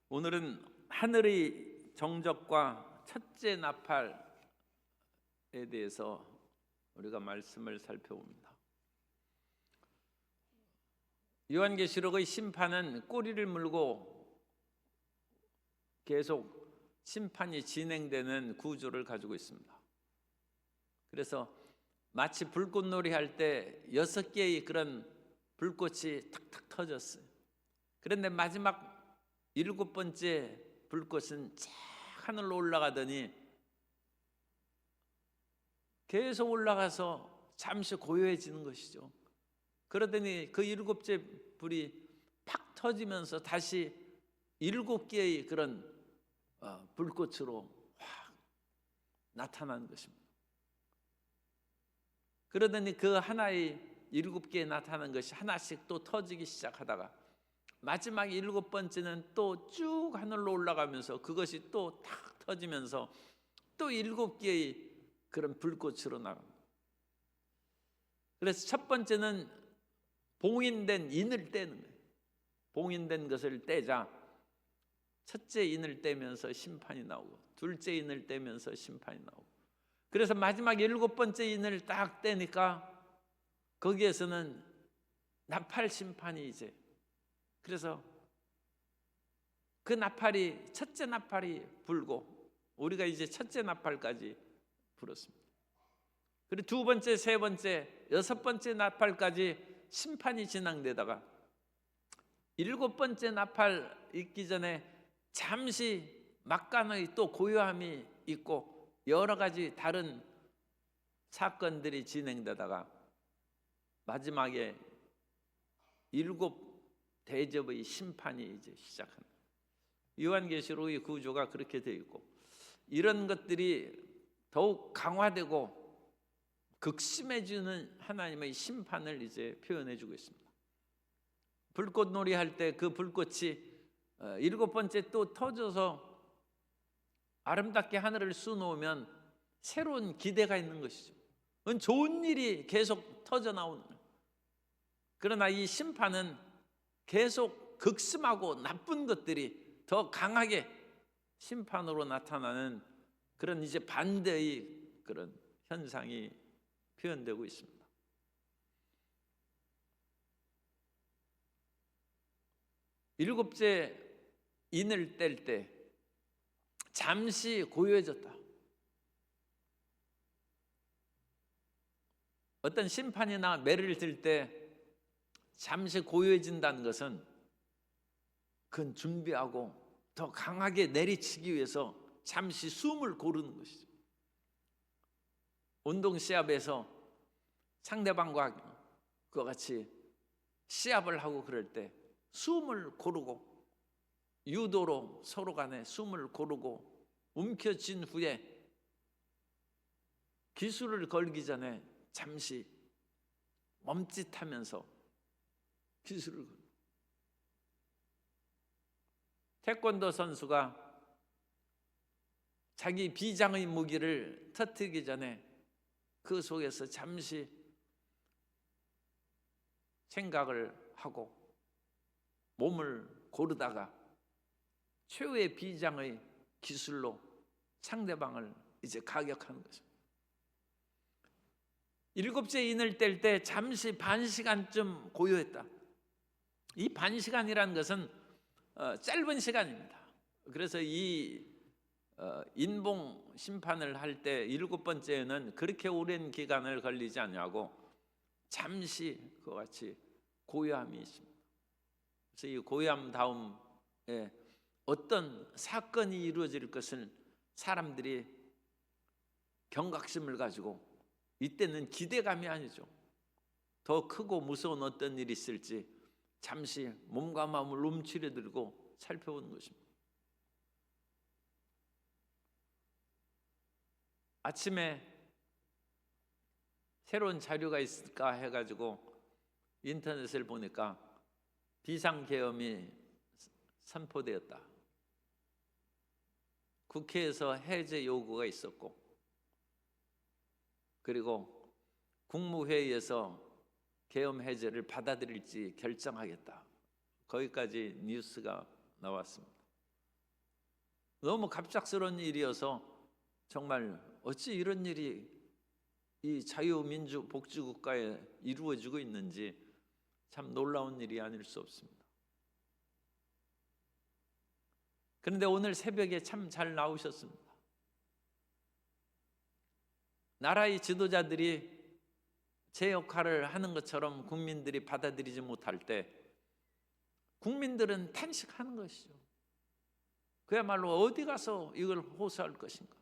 오늘은 하늘의 정적과 첫째 나팔에 대해서 우리가 말씀을 살펴봅니다. 요한계시록의 심판은 꼬리를 물고 계속 심판이 진행되는 구조를 가지고 있습니다. 그래서 마치 불꽃놀이 할 때 6개의 그런 불꽃이 탁탁 터졌어요. 그런데 마지막 7번째 불꽃은 쫙 하늘로 올라가더니 계속 올라가서 잠시 고요해지는 것이죠. 그러더니 그 7째 불이 팍 터지면서 다시 7개의 그런 불꽃으로 확 나타나는 것입니다. 그러더니 그 하나의 7개에 나타난 것이 하나씩 또 터지기 시작하다가 마지막 7번째는 또 쭉 하늘로 올라가면서 그것이 또 탁 터지면서 또 7개의 그런 불꽃으로 나갑니다. 그래서 첫 번째는 봉인된 인을 떼는 거예요. 봉인된 것을 떼자 첫째 인을 떼면서 심판이 나오고 둘째 인을 떼면서 심판이 나오고, 그래서 마지막 7번째 인을 딱 떼니까 거기에서는 나팔 심판이 이제, 그래서 그 나팔이 첫째 나팔이 불고 우리가 이제 첫째 나팔까지 불었습니다. 그리고 두 번째, 세 번째, 6번째 나팔까지 심판이 진행되다가 7번째 나팔 있기 전에 잠시 막간의 또 고요함이 있고 여러 가지 다른 사건들이 진행되다가 마지막에 7 대접의 심판이 이제 시작합니다. 요한계시록의 구조가 그렇게 되어 있고, 이런 것들이 더욱 강화되고 극심해지는 하나님의 심판을 이제 표현해 주고 있습니다. 불꽃놀이 할 때 그 불꽃이 7번째 또 터져서 아름답게 하늘을 수놓으면 새로운 기대가 있는 것이죠. 그건 좋은 일이 계속 터져 나오는 거예요. 그러나 이 심판은 계속 극심하고 나쁜 것들이 더 강하게 심판으로 나타나는 그런 이제 반대의 그런 현상이 표현되고 있습니다. 일곱째 인을 뗄 때 잠시 고요해졌다. 어떤 심판이나 매를 들 때 잠시 고요해진다는 것은 그건 준비하고 더 강하게 내리치기 위해서 잠시 숨을 고르는 것이죠. 운동 시합에서 상대방과 그와 같이 시합을 하고 그럴 때 숨을 고르고, 유도로 서로 간에 숨을 고르고 움켜쥔 후에 기술을 걸기 전에 잠시 멈칫하면서 기술을 걸고, 태권도 선수가 자기 비장의 무기를 터뜨리기 전에 그 속에서 잠시 생각을 하고 몸을 고르다가 최후의 비장의 기술로 상대방을 이제 가격하는 것입니다. 7째 인을 뗄 때 잠시 반 시간쯤 고요했다. 이 반 시간이라는 것은 짧은 시간입니다. 그래서 이 인봉 심판을 할 때 7번째는 그렇게 오랜 기간을 걸리지 않냐고 잠시 그와 같이 고요함이 있습니다. 그래서 이 고요함 다음에 어떤 사건이 이루어질 것을 사람들이 경각심을 가지고, 이때는 기대감이 아니죠. 더 크고 무서운 어떤 일이 있을지 잠시 몸과 마음을 움츠려들고 살펴보는 것입니다. 아침에 새로운 자료가 있을까 해가지고 인터넷을 보니까 비상계엄이 선포되었다. 국회에서 해제 요구가 있었고, 그리고 국무회의에서 계엄 해제를 받아들일지 결정하겠다. 거기까지 뉴스가 나왔습니다. 너무 갑작스러운 일이어서 정말 어찌 이런 일이 이 자유민주 복지국가에 이루어지고 있는지 참 놀라운 일이 아닐 수 없습니다. 그런데 오늘 새벽에 참 잘 나오셨습니다. 나라의 지도자들이 제 역할을 하는 것처럼 국민들이 받아들이지 못할 때 국민들은 탄식하는 것이죠. 그야말로 어디 가서 이걸 호소할 것인가?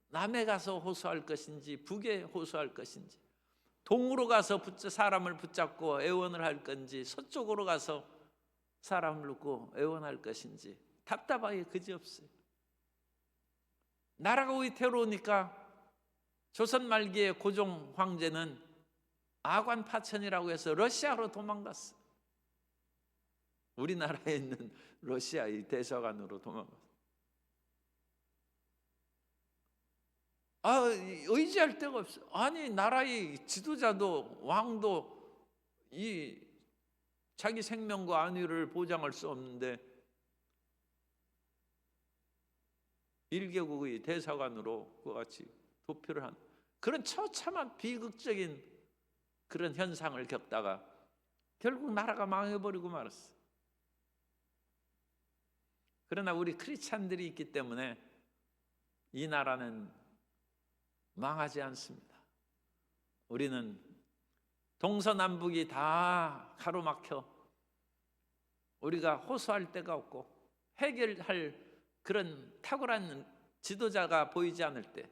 남해 가서 호소할 것인지 북에 호소할 것인지, 동으로 가서 사람을 붙잡고 애원을 할 건지, 서쪽으로 가서 사람을 놓고 애원할 것인지 답답하게 그지없어요. 나라가 위태로우니까 조선 말기의 고종 황제는 아관파천이라고 해서 러시아로 도망갔어요. 우리나라에 있는 러시아의 대사관으로 도망갔어요. 의지할 데가 없어요. 아니, 나라의 지도자도 왕도 이 자기 생명과 안위를 보장할 수 없는데 1개국의 대사관으로 그와 같이 도표를 한 그런 처참한 비극적인 그런 현상을 겪다가 결국 나라가 망해버리고 말았어요. 그러나 우리 크리스찬들이 있기 때문에 이 나라는 망하지 않습니다. 우리는 동서남북이 다 가로막혀 우리가 호소할 데가 없고 해결할 그런 탁월한 지도자가 보이지 않을 때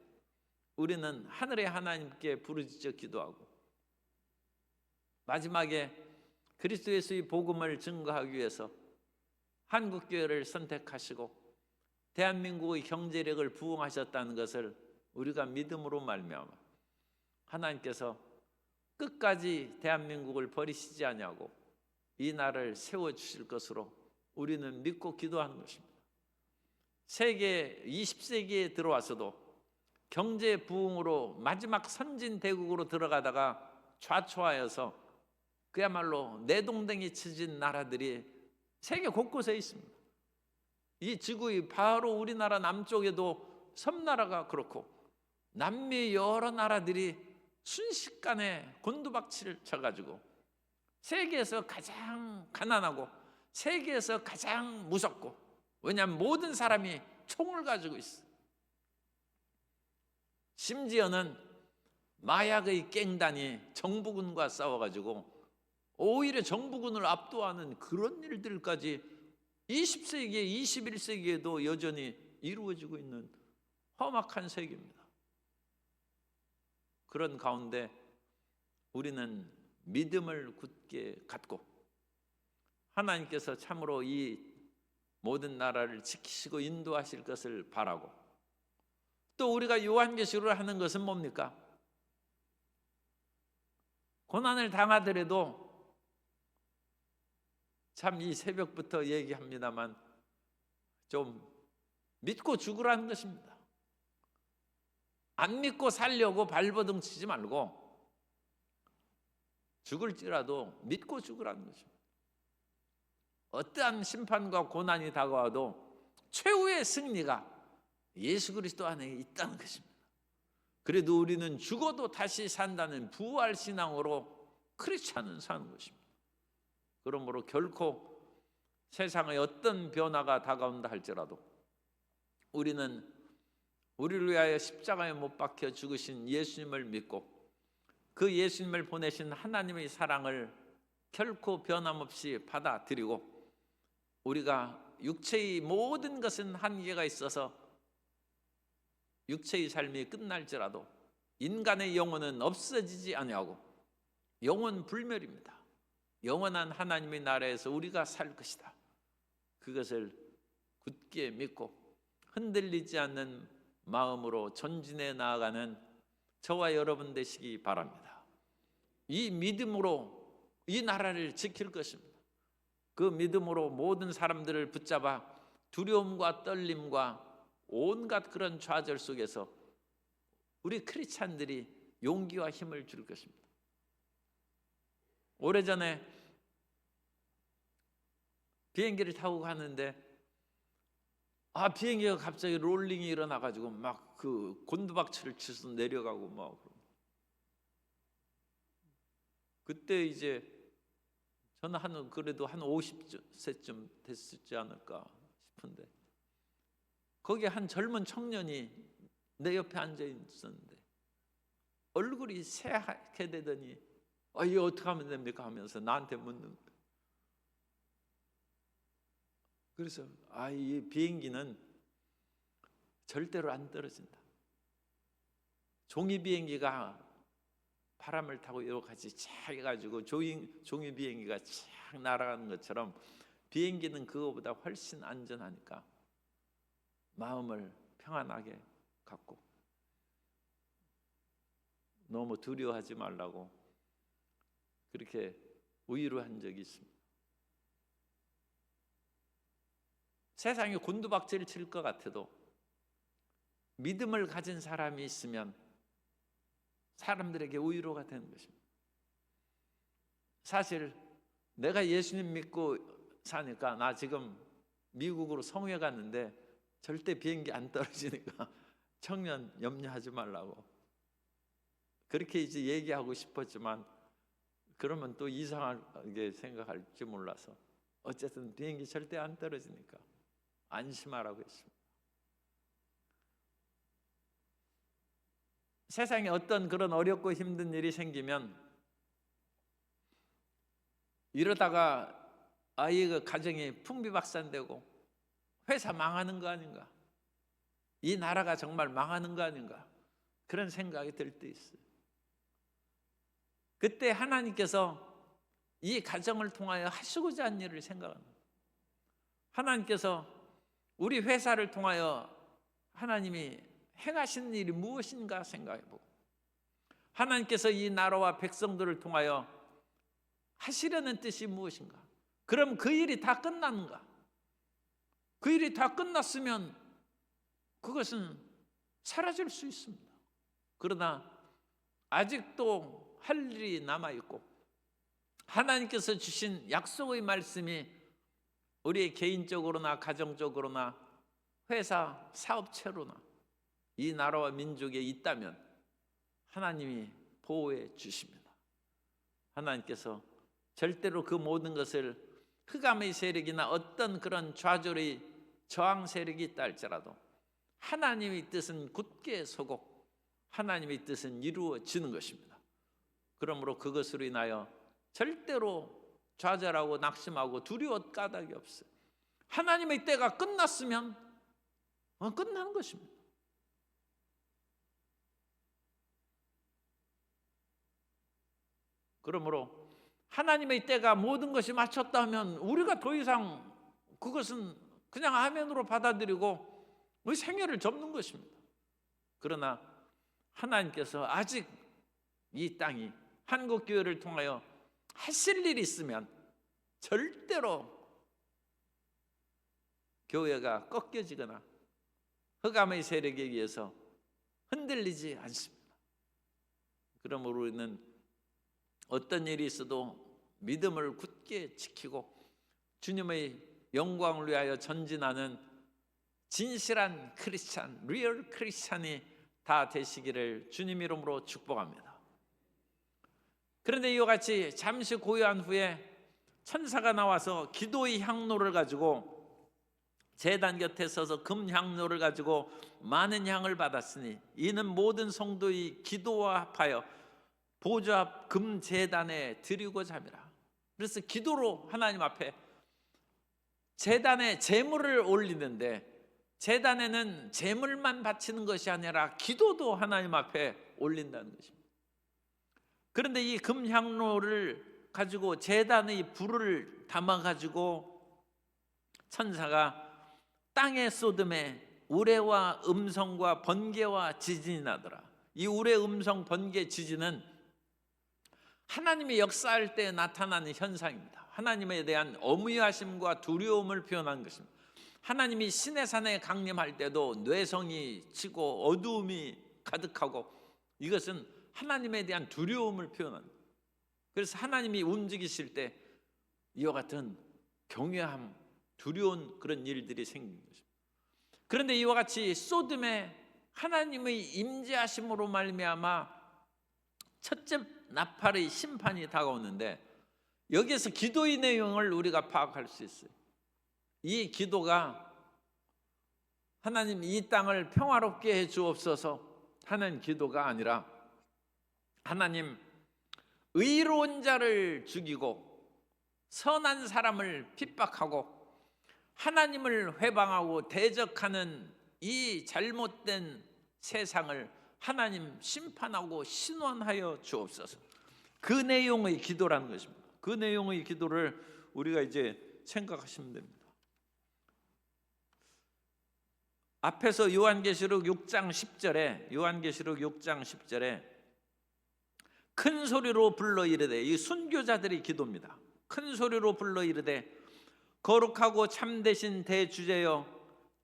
우리는 하늘의 하나님께 부르짖어 기도하고 마지막에 그리스도 예수의 복음을 증거하기 위해서 한국교회를 선택하시고 대한민국의 경제력을 부흥하셨다는 것을 우리가 믿음으로 말미암아 하나님께서 끝까지 대한민국을 버리시지 아니하고 이 나라를 세워주실 것으로 우리는 믿고 기도하는 것입니다. 세계 20세기에 들어와서도 경제 부흥으로 마지막 선진 대국으로 들어가다가 좌초하여서 그야말로 내동댕이 쳐진 나라들이 세계 곳곳에 있습니다. 이 지구의 바로 우리나라 남쪽에도 섬나라가 그렇고 남미 여러 나라들이 순식간에 곤두박질을 쳐가지고 세계에서 가장 가난하고 세계에서 가장 무섭고, 왜냐하면 모든 사람이 총을 가지고 있어. 심지어는 마약의 갱단이 정부군과 싸워가지고 오히려 정부군을 압도하는 그런 일들까지 20세기에 21세기에도 여전히 이루어지고 있는 험악한 세계입니다. 그런 가운데 우리는 믿음을 굳게 갖고 하나님께서 참으로 이 모든 나라를 지키시고 인도하실 것을 바라고, 또 우리가 요한계시록을 하는 것은 뭡니까? 고난을 당하더라도 참 이 새벽부터 얘기합니다만 좀 믿고 죽으라는 것입니다. 안 믿고 살려고 발버둥 치지 말고 죽을지라도 믿고 죽으라는 것입니다. 어떠한 심판과 고난이 다가와도 최후의 승리가 예수 그리스도 안에 있다는 것입니다. 그래도 우리는 죽어도 다시 산다는 부활 신앙으로 크리스찬은 사는 것입니다. 그러므로 결코 세상의 어떤 변화가 다가온다 할지라도 우리는 우리를 위하여 십자가에 못 박혀 죽으신 예수님을 믿고 그 예수님을 보내신 하나님의 사랑을 결코 변함없이 받아들이고, 우리가 육체의 모든 것은 한계가 있어서 육체의 삶이 끝날지라도 인간의 영혼은 없어지지 아니하고 영혼 불멸입니다. 영원한 하나님의 나라에서 우리가 살 것이다. 그것을 굳게 믿고 흔들리지 않는 마음으로 전진해 나아가는 저와 여러분 되시기 바랍니다. 이 믿음으로 이 나라를 지킬 것입니다. 그 믿음으로 모든 사람들을 붙잡아 두려움과 떨림과 온갖 그런 좌절 속에서 우리 크리스찬들이 용기와 힘을 줄 것입니다. 오래전에 비행기를 타고 가는데 비행기가 갑자기 롤링이 일어나가지고 막 그 곤두박질을 치서 내려가고 막. 그때 이제 저는 그래도 한 50세쯤 됐었지 않을까 싶은데, 거기에 한 젊은 청년이 내 옆에 앉아 있었는데 얼굴이 새하얗게 되더니 이거 어떻게 하면 됩니까 하면서 나한테 묻는 거예요. 그래서 이 비행기는 절대로 안 떨어진다. 종이 비행기가 바람을 타고 여러 가지 착 해가지고 종이 비행기가 착 날아가는 것처럼 비행기는 그거보다 훨씬 안전하니까 마음을 평안하게 갖고 너무 두려워하지 말라고 그렇게 위로한 적이 있습니다. 세상에 곤두박질 칠 것 같아도 믿음을 가진 사람이 있으면 사람들에게 위로가 되는 것입니다. 사실 내가 예수님 믿고 사니까, 나 지금 미국으로 성회 갔는데 절대 비행기 안 떨어지니까 청년 염려하지 말라고 그렇게 이제 얘기하고 싶었지만, 그러면 또 이상하게 생각할지 몰라서 어쨌든 비행기 절대 안 떨어지니까 안심하라고 했습니다. 세상에 어떤 그런 어렵고 힘든 일이 생기면 이러다가 아이의 가정이 풍비박산되고 회사 망하는 거 아닌가, 이 나라가 정말 망하는 거 아닌가, 그런 생각이 들 때 있어요. 그때 하나님께서 이 가정을 통하여 하시고자 하는 일을 생각합니다. 하나님께서 우리 회사를 통하여 하나님이 행하시는 일이 무엇인가 생각해보고, 하나님께서 이 나라와 백성들을 통하여 하시려는 뜻이 무엇인가. 그럼 그 일이 다 끝났는가? 그 일이 다 끝났으면 그것은 사라질 수 있습니다. 그러나 아직도 할 일이 남아있고, 하나님께서 주신 약속의 말씀이 우리의 개인적으로나 가정적으로나 회사 사업체로나 이 나라와 민족에 있다면 하나님이 보호해 주십니다. 하나님께서 절대로 그 모든 것을 흑암의 세력이나 어떤 그런 좌절의 저항 세력이 있다 할지라도 하나님의 뜻은 굳게 서고 하나님의 뜻은 이루어지는 것입니다. 그러므로 그것으로 인하여 절대로 좌절하고 낙심하고 두려워 까닭이 없어요. 하나님의 때가 끝났으면 끝나는 것입니다. 그러므로 하나님의 때가 모든 것이 마쳤다 하면 우리가 더 이상 그것은 그냥 아멘으로 받아들이고 우리 생애를 접는 것입니다. 그러나 하나님께서 아직 이 땅이 한국교회를 통하여 하실 일이 있으면 절대로 교회가 꺾여지거나 흑암의 세력에 의해서 흔들리지 않습니다. 그러므로 우리는 어떤 일이 있어도 믿음을 굳게 지키고 주님의 영광을 위하여 전진하는 진실한 크리스찬, 리얼 크리스찬이 다 되시기를 주님 이름으로 축복합니다. 그런데 이와 같이 잠시 고요한 후에 천사가 나와서 기도의 향로를 가지고 제단 곁에 서서 금 향로를 가지고 많은 향을 받았으니 이는 모든 성도의 기도와 합하여 보좌 앞 금 제단에 드리고자 함이라. 그래서 기도로 하나님 앞에 제단에 제물을 올리는데, 제단에는 제물만 바치는 것이 아니라 기도도 하나님 앞에 올린다는 것입니다. 그런데 이 금향로를 가지고 제단의 불을 담아 가지고 천사가 땅에 쏟음에 우레와 음성과 번개와 지진이 나더라. 이 우레, 음성, 번개, 지진은 하나님이 역사할 때 나타나는 현상입니다. 하나님에 대한 어무하심과 두려움을 표현한 것입니다. 하나님이 시내산에 강림할 때도 뇌성이 치고 어두움이 가득하고, 이것은 하나님에 대한 두려움을 표현합니다. 그래서 하나님이 움직이실 때 이와 같은 경외함, 두려운 그런 일들이 생긴 것입니다. 그런데 이와 같이 소돔에 하나님의 임재하심으로 말미암아 첫째 나팔의 심판이 다가오는데, 여기에서 기도의 내용을 우리가 파악할 수 있어요. 이 기도가 하나님 이 땅을 평화롭게 해 주옵소서 하는 기도가 아니라, 하나님 의로운 자를 죽이고 선한 사람을 핍박하고 하나님을 회방하고 대적하는 이 잘못된 세상을 하나님 심판하고 신원하여 주옵소서. 그 내용의 기도라는 것입니다. 그 내용의 기도를 우리가 이제 생각하시면 됩니다. 앞에서 요한계시록 6장 10절에 큰 소리로 불러 이르되, 이 순교자들의 기도입니다. 큰 소리로 불러 이르되 거룩하고 참되신 대주제여,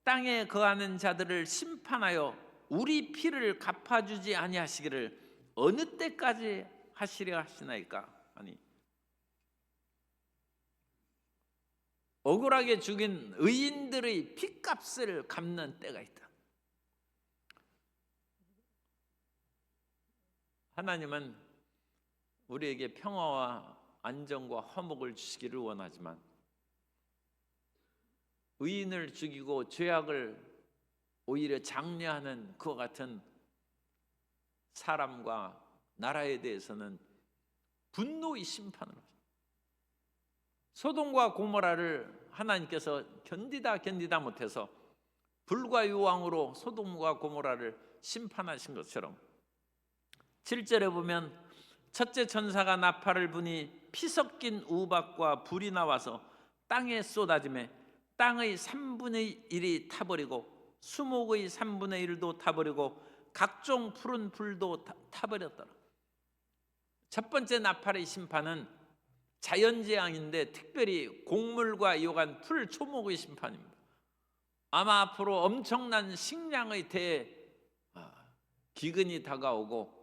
땅에 거하는 자들을 심판하여 우리 피를 갚아주지 아니하시기를 어느 때까지 하시려 하시나이까. 아니, 억울하게 죽인 의인들의 피값을 갚는 때가 있다. 하나님은 우리에게 평화와 안정과 화목을 주시기를 원하지만, 의인을 죽이고 죄악을 오히려 장려하는 그와 같은 사람과 나라에 대해서는 분노의 심판을 하십니다. 소돔과 고모라를 하나님께서 견디다 못해서 불과 유황으로 소돔과 고모라를 심판하신 것처럼, 7절에 보면 첫째 천사가 나팔을 부니 피 섞인 우박과 불이 나와서 땅에 쏟아지매 땅의 3분의 1이 타버리고 수목의 3분의 1도 타버리고 각종 푸른 불도 타버렸더라. 첫 번째 나팔의 심판은 자연재앙인데, 특별히 곡물과 요간 풀 초목의 심판입니다. 아마 앞으로 엄청난 식량의 기근이 다가오고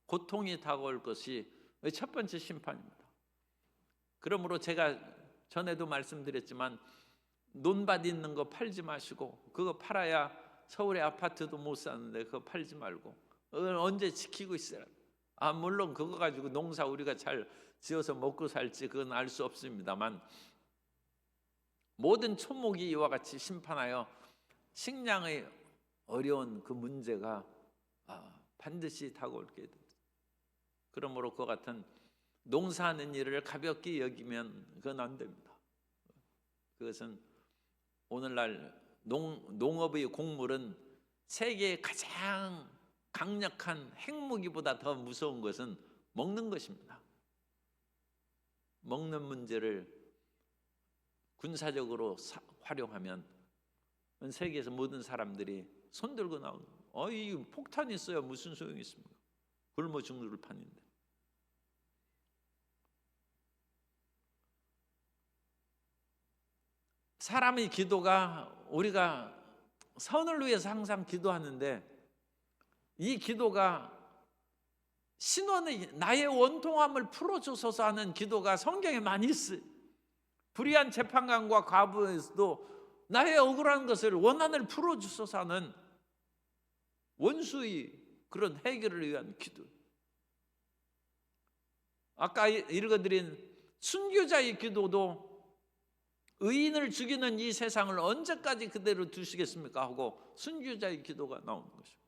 고통이 다가올 것이 첫 번째 심판입니다. 그러므로 제가 전에도 말씀드렸지만, 논밭 있는 거 팔지 마시고, 그거 팔아야 서울의 아파트도 못 사는데 그거 팔지 말고 언제 지키고 있어야. 물론 그거 가지고 농사 우리가 잘 지어서 먹고 살지 그건 알 수 없습니다만, 모든 초목이 이와 같이 심판하여 식량의 어려운 그 문제가 반드시 다가올게 됩니다. 그러므로 그와 같은 농사하는 일을 가볍게 여기면 그건 안 됩니다. 그것은 오늘날 농업의 곡물은 세계의 가장 강력한 핵무기보다 더 무서운 것은 먹는 것입니다. 먹는 문제를 군사적으로 활용하면 세계에서 모든 사람들이 손들고 나오는, 이 폭탄이 있어야 무슨 소용이 있습니까? 굶어 죽는 판인데. 사람의 기도가, 우리가 선을 위해서 항상 기도하는데, 이 기도가 신원의 나의 원통함을 풀어주소서 하는 기도가 성경에 많이 있어요. 불의한 재판관과 과부에서도 나의 억울한 것을, 원한을 풀어주소서 하는 원수의 그런 해결을 위한 기도. 아까 읽어드린 순교자의 기도도 의인을 죽이는 이 세상을 언제까지 그대로 두시겠습니까 하고 순교자의 기도가 나오는 것입니다.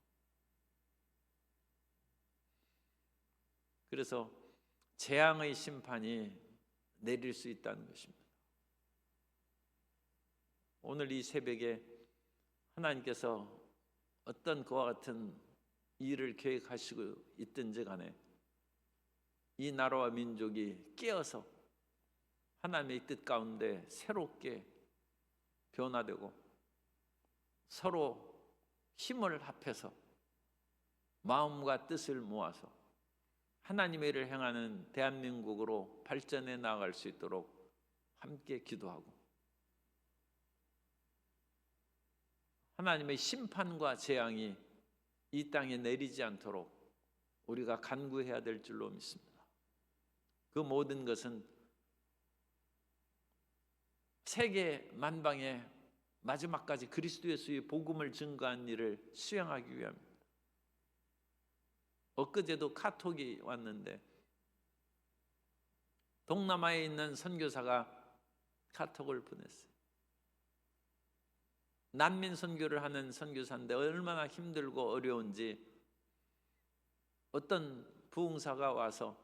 그래서 재앙의 심판이 내릴 수 있다는 것입니다. 오늘 이 새벽에 하나님께서 어떤 그와 같은 일을 계획하시고 있든지 간에 이 나라와 민족이 깨어서 하나님의 뜻 가운데 새롭게 변화되고 서로 힘을 합해서 마음과 뜻을 모아서 하나님의 일을 행하는 대한민국으로 발전해 나아갈 수 있도록 함께 기도하고, 하나님의 심판과 재앙이 이 땅에 내리지 않도록 우리가 간구해야 될 줄로 믿습니다. 그 모든 것은 세계 만방에 마지막까지 그리스도 예수의 복음을 증거한 일을 수행하기 위함입니다. 엊그제도 카톡이 왔는데 동남아에 있는 선교사가 카톡을 보냈어요. 난민 선교를 하는 선교사인데 얼마나 힘들고 어려운지 어떤 부흥사가 와서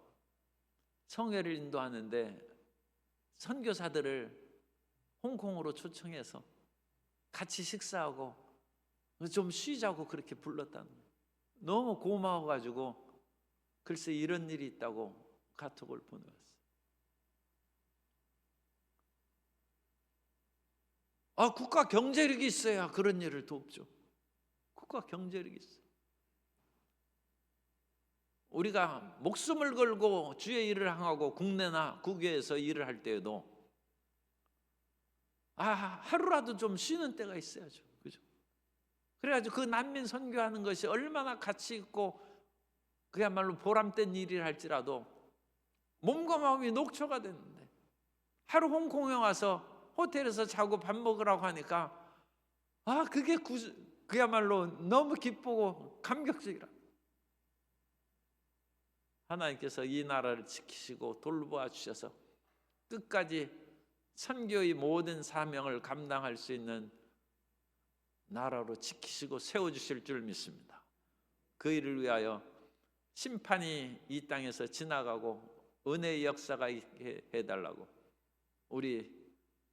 성회를 인도하는데 선교사들을 홍콩으로 초청해서 같이 식사하고 좀 쉬자고 그렇게 불렀다는 거예요. 너무 고마워가지고 글쎄 이런 일이 있다고 카톡을 보내왔어요. 국가 경제력이 있어야 그런 일을 돕죠. 국가 경제력이 있어요. 우리가 목숨을 걸고 주의 일을 행하고 국내나 국외에서 일을 할 때에도 하루라도 좀 쉬는 때가 있어야죠. 그죠? 그래가지고 그 난민 선교하는 것이 얼마나 가치 있고 그야말로 보람된 일이라 할지라도 몸과 마음이 녹초가 됐는데 하루 홍콩에 와서 호텔에서 자고 밥 먹으라고 하니까 그게 그야말로 너무 기쁘고 감격적이라. 하나님께서 이 나라를 지키시고 돌보아 주셔서 끝까지 선교의 모든 사명을 감당할 수 있는 나라로 지키시고 세워주실 줄 믿습니다. 그 일을 위하여 심판이 이 땅에서 지나가고 은혜의 역사가 있게 해달라고 우리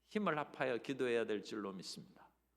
힘을 합하여 기도해야 될 줄로 믿습니다.